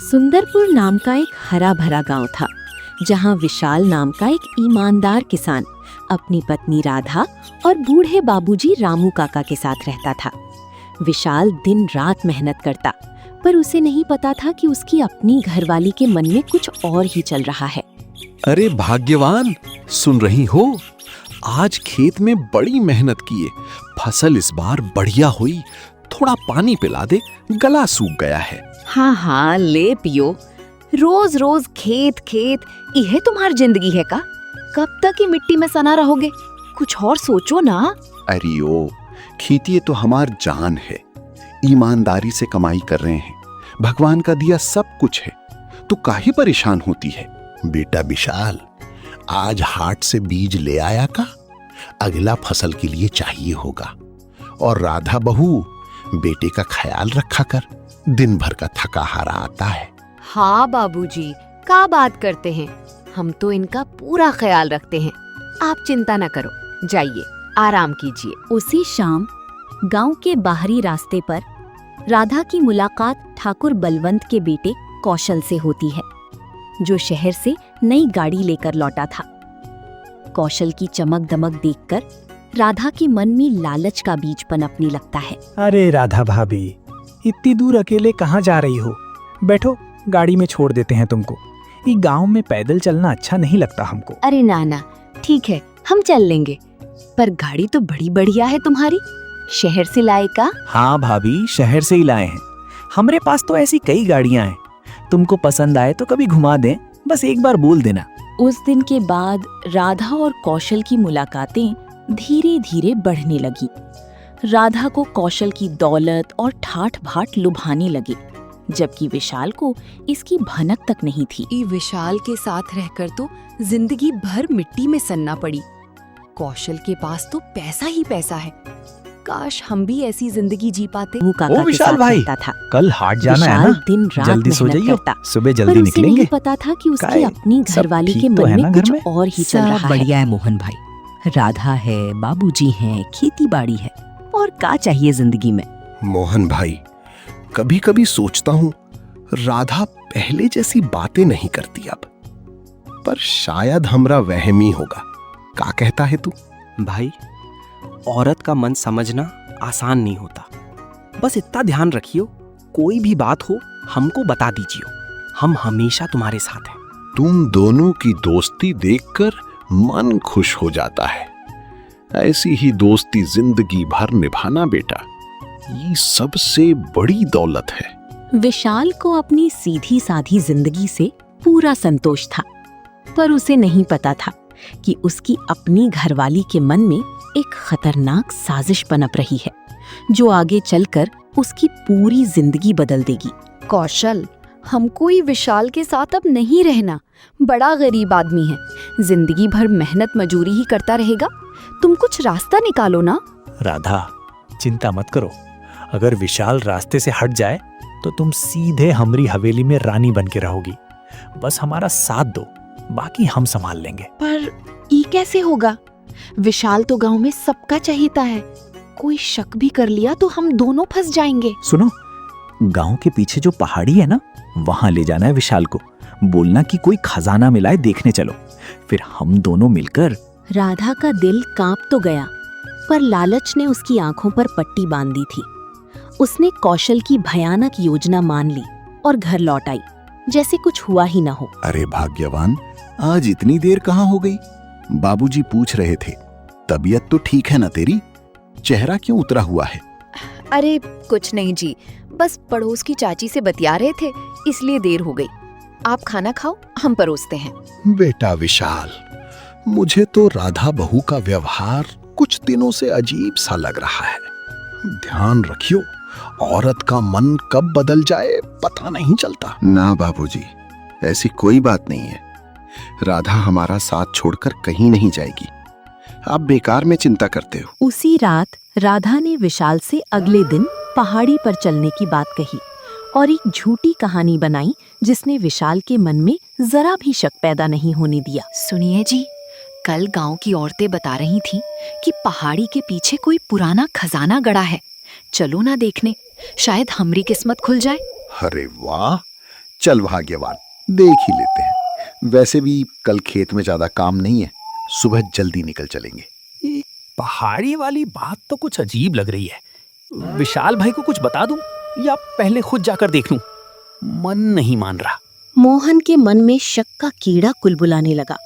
सुंदरपुर नाम का एक हरा भरा गांव था, जहां विशाल नाम का एक ईमानदार किसान अपनी पत्नी राधा और बूढ़े बाबूजी रामू काका के साथ रहता था। विशाल दिन रात मेहनत करता, पर उसे नहीं पता था कि उसकी अपनी घरवाली के मन में कुछ और ही चल रहा है। अरे भाग्यवान, सुन रही हो? आज खेत में बड़ी मेहनत किए, फसल इस बार बढ़िया हुई। थोड़ा पानी पिला दे, गला सूख गया है। हाँ हाँ, ले पियो। रोज रोज खेत खेत, यह तुम्हारी जिंदगी है का? कब तक ही मिट्टी में सना रहोगे? कुछ और सोचो ना। अरे ओ, खेती तो हमार जान है। ईमानदारी से कमाई कर रहे हैं, भगवान का दिया सब कुछ है, तो काहे परेशान होती है? बेटा विशाल, आज हाट से बीज ले आया का? अगला फसल के लिए चाहिए होगा। और राधा बहू, बेटे का ख्याल रखा कर, दिन भर का थका हारा आता है। हाँ बाबूजी, क्या बात करते हैं, हम तो इनका पूरा ख्याल रखते हैं। आप चिंता न करो, जाइए आराम कीजिए। उसी शाम गांव के बाहरी रास्ते पर राधा की मुलाकात ठाकुर बलवंत के बेटे कौशल से होती है, जो शहर से नई गाड़ी लेकर लौटा था। कौशल की चमक दमक देखकर राधा के मन में लालच का बीज पनपने लगता है। अरे राधा भाभी, इतनी दूर अकेले कहाँ जा रही हो? बैठो, गाड़ी में छोड़ देते हैं तुमको। ये गांव में पैदल चलना अच्छा नहीं लगता हमको। अरे नाना, ठीक है, हम चल लेंगे, पर गाड़ी तो बड़ी बढ़िया है तुम्हारी। शहर से लाए का? हाँ भाभी, शहर से ही लाए हैं। हमारे पास तो ऐसी कई गाड़ियां हैं, तुमको पसंद आए तो कभी घुमा दें, बस एक बार बोल देना। उस दिन के बाद राधा और कौशल की मुलाकातें धीरे धीरे बढ़ने लगी। राधा को कौशल की दौलत और ठाठ भाठ लुभाने लगी, जबकि विशाल को इसकी भनक तक नहीं थी। विशाल के साथ रहकर तो जिंदगी भर मिट्टी में सनना पड़ी। कौशल के पास तो पैसा ही पैसा है। काश हम भी ऐसी जिंदगी जी पाते। वो काका के विशाल साथ भाई, रहता था। कल हाट जाना है विशाल ना? दिन रात जल्दी सो मेहनत जाइयो, करता, सुबह पर जल्दी उसे निकलेंगे। नहीं पता था कि उसकी काय, अपनी सब घरवाली ठीक के तो मन है में ना घर कुछ में? और ही चल रहा है। बढ़िया है मोहन भाई, राधा है, बाबूजी हैं, खेती बाड़ी है, और क्या चाहिए जिंदगी में। मोहन भाई, कभी कभी सोचता हूँ राधा पहले जैसी बातें नहीं करती अब, पर शायद हमरा वहम ही होगा। क्या कहता है तू? भाई, औरत का मन समझना आसान नहीं होता। बस इतना ध्यान रखियो, कोई भी बात हो हमको बता दीजियो, हम हमेशा तुम्हारे साथ हैं। तुम दोनों की दोस्ती देखकर मन खुश हो जाता है। ऐसी ही दोस्ती जिंदगी भर निभाना बेटा, ये सबसे बड़ी दौलत है। विशाल को अपनी सीधी साधी जिंदगी से पूरा संतोष था, पर उसे नहीं पता था कि उसकी अपनी घरवाली के मन में एक खतरनाक साजिश पनप रही है, जो आगे चलकर उसकी पूरी जिंदगी बदल देगी। कौशल, हमको ही विशाल के साथ अब नहीं रहना। बड़ा गरीब आदमी है, जिंदगी भर मेहनत मजूरी ही करता रहेगा। तुम कुछ रास्ता निकालो ना। राधा, चिंता मत करो, अगर विशाल रास्ते से हट जाए तो तुम सीधे हमारी हवेली में रानी बन के रहोगी। बस हमारा साथ दो, बाकी हम संभाल लेंगे। पर ये कैसे होगा? विशाल तो गांव में सबका चहेता है, कोई शक भी कर लिया तो हम दोनों फंस जाएंगे। सुनो, गांव के पीछे जो पहाड़ी है ना, वहां ले जाना है विशाल को। बोलना कि कोई खजाना मिलाए देखने चलो, फिर हम दोनों मिलकर। राधा का दिल कांप तो गया, पर लालच ने उसकी आंखों पर पट्टी बांध दी थी। उसने कौशल की भयानक योजना मान ली और घर लौट आई, जैसे कुछ हुआ ही न हो। अरे भाग्यवान, आज इतनी देर कहाँ हो गई? बाबूजी पूछ रहे थे, तबीयत तो ठीक है ना तेरी? चेहरा क्यों उतरा हुआ है? अरे कुछ नहीं जी, बस पड़ोस की चाची से बतिया रहे थे, इसलिए देर हो गई। आप खाना खाओ, हम परोसते हैं। बेटा विशाल, मुझे तो राधा बहू का व्यवहार कुछ दिनों से अजीब सा लग रहा है। ध्यान रखियो, औरत का मन कब बदल जाए पता नहीं चलता। ना बाबूजी, ऐसी कोई बात नहीं है। राधा हमारा साथ छोड़कर कहीं नहीं जाएगी। आप बेकार में चिंता करते हो। उसी रात राधा ने विशाल से अगले दिन पहाड़ी पर चलने की बात कही और एक झूठी कहानी बनाई, जिसने विशाल के मन में जरा भी शक पैदा नहीं होने दिया। सुनिए जी, कल गांव की औरतें बता रही थीं कि पहाड़ी के पीछे कोई पुराना खजाना गड़ा है। चलो ना देखने, शायद हमारी किस्मत खुल जाए। अरे वाह, चल भाग्यवान, देख ही लेते हैं। वैसे भी कल खेत में ज्यादा काम नहीं है, सुबह जल्दी निकल चलेंगे। पहाड़ी वाली बात तो कुछ अजीब लग रही है। विशाल भाई को कुछ बता दूं या पहले खुद जाकर देख लूं? मन नहीं मान रहा। मोहन के मन में शक का कीड़ा कुलबुलाने लगा।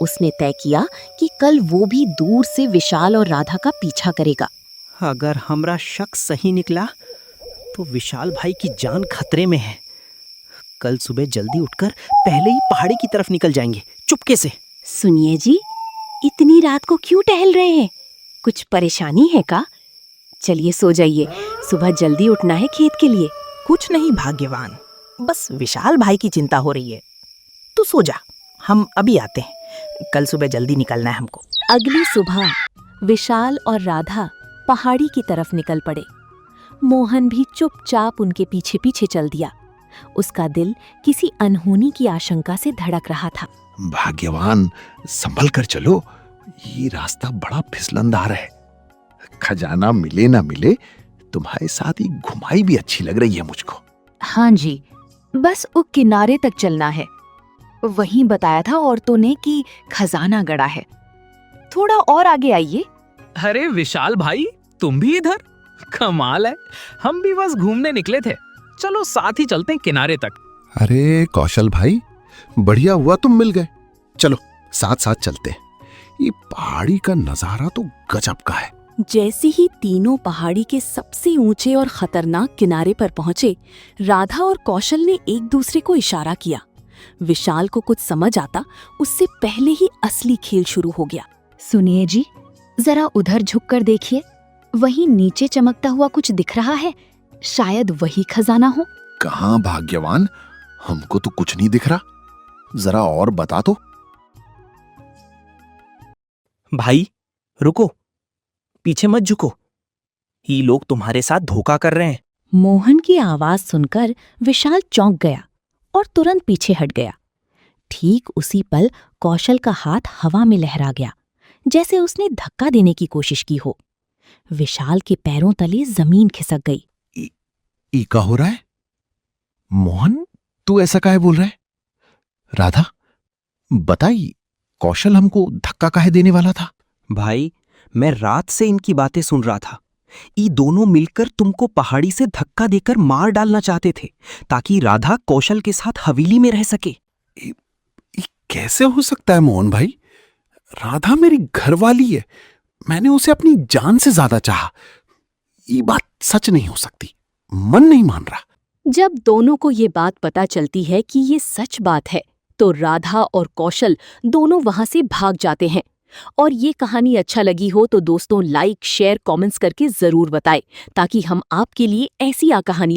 उसने तय किया कि कल वो भी दूर से विशाल और राधा का पीछा करेगा। अगर हमरा शक सही निकला तो विशाल भाई की जान खतरे में है। कल सुबह जल्दी उठकर पहले ही पहाड़ी की तरफ निकल जाएंगे, चुपके से। सुनिए जी, इतनी रात को क्यों टहल रहे हैं? कुछ परेशानी है का? चलिए सो जाइए, सुबह जल्दी उठना है खेत के लिए। कुछ नहीं भाग्यवान, बस विशाल भाई की चिंता हो रही है। तू सो जा, हम अभी आते हैं। कल सुबह जल्दी निकलना है हमको। अगली सुबह विशाल और राधा पहाड़ी की तरफ निकल पड़े। मोहन भी चुपचाप उनके पीछे पीछे चल दिया। उसका दिल किसी अनहोनी की आशंका से धड़क रहा था। भाग्यवान, संभल कर चलो, ये रास्ता बड़ा फिसलनदार है। खजाना मिले ना मिले, तुम्हारे साथ ही घुमाई भी अच्छी लग रही है मुझको। हाँ जी, बस वो किनारे तक चलना है। वहीं बताया था औरतों ने कि खजाना गड़ा है। थोड़ा और आगे आइए। अरे विशाल भाई, तुम भी इधर? कमाल है, हम भी बस घूमने निकले थे। चलो साथ ही चलते हैं किनारे तक। अरे कौशल भाई, बढ़िया हुआ तुम मिल गए। चलो साथ साथ चलते हैं। ये पहाड़ी का नजारा तो गजब का है। जैसे ही तीनों पहाड़ी के सबसे ऊंचे और खतरनाक किनारे पर पहुंचे, राधा और कौशल ने एक दूसरे को इशारा किया। विशाल को कुछ समझ आता उससे पहले ही असली खेल शुरू हो गया। सुनिए जी, जरा उधर झुककर देखिए, वहीं नीचे चमकता हुआ कुछ दिख रहा है। शायद वही खजाना हो। कहाँ भाग्यवान, हमको तो कुछ नहीं दिख रहा, जरा और बता दो। भाई रुको, पीछे मत झुको, ये लोग तुम्हारे साथ धोखा कर रहे हैं। मोहन की आवाज सुनकर विशाल चौंक गया और तुरंत पीछे हट गया। ठीक उसी पल कौशल का हाथ हवा में लहरा गया, जैसे उसने धक्का देने की कोशिश की हो। विशाल के पैरों तले जमीन खिसक गई। ई का हो रहा है? मोहन, तू ऐसा काहे बोल रहा है? राधा, बताई, कौशल हमको धक्का काहे देने वाला था? भाई, मैं रात से इनकी बातें सुन रहा था। ये दोनों मिलकर तुमको पहाड़ी से धक्का देकर मार डालना चाहते थे, ताकि राधा कौशल के साथ हवेली में रह सके। ये कैसे हो सकता है मोहन भाई? राधा मेरी घरवाली है, मैंने उसे अपनी जान से ज्यादा चाहा। ये बात सच नहीं हो सकती, मन नहीं मान रहा। जब दोनों को ये बात पता चलती है कि ये सच बात है, तो राधा और कौशल दोनों वहां से भाग जाते हैं। और ये कहानी अच्छा लगी हो तो दोस्तों लाइक, शेयर, कमेंट्स करके जरूर बताएं, ताकि हम आपके लिए ऐसी कहानी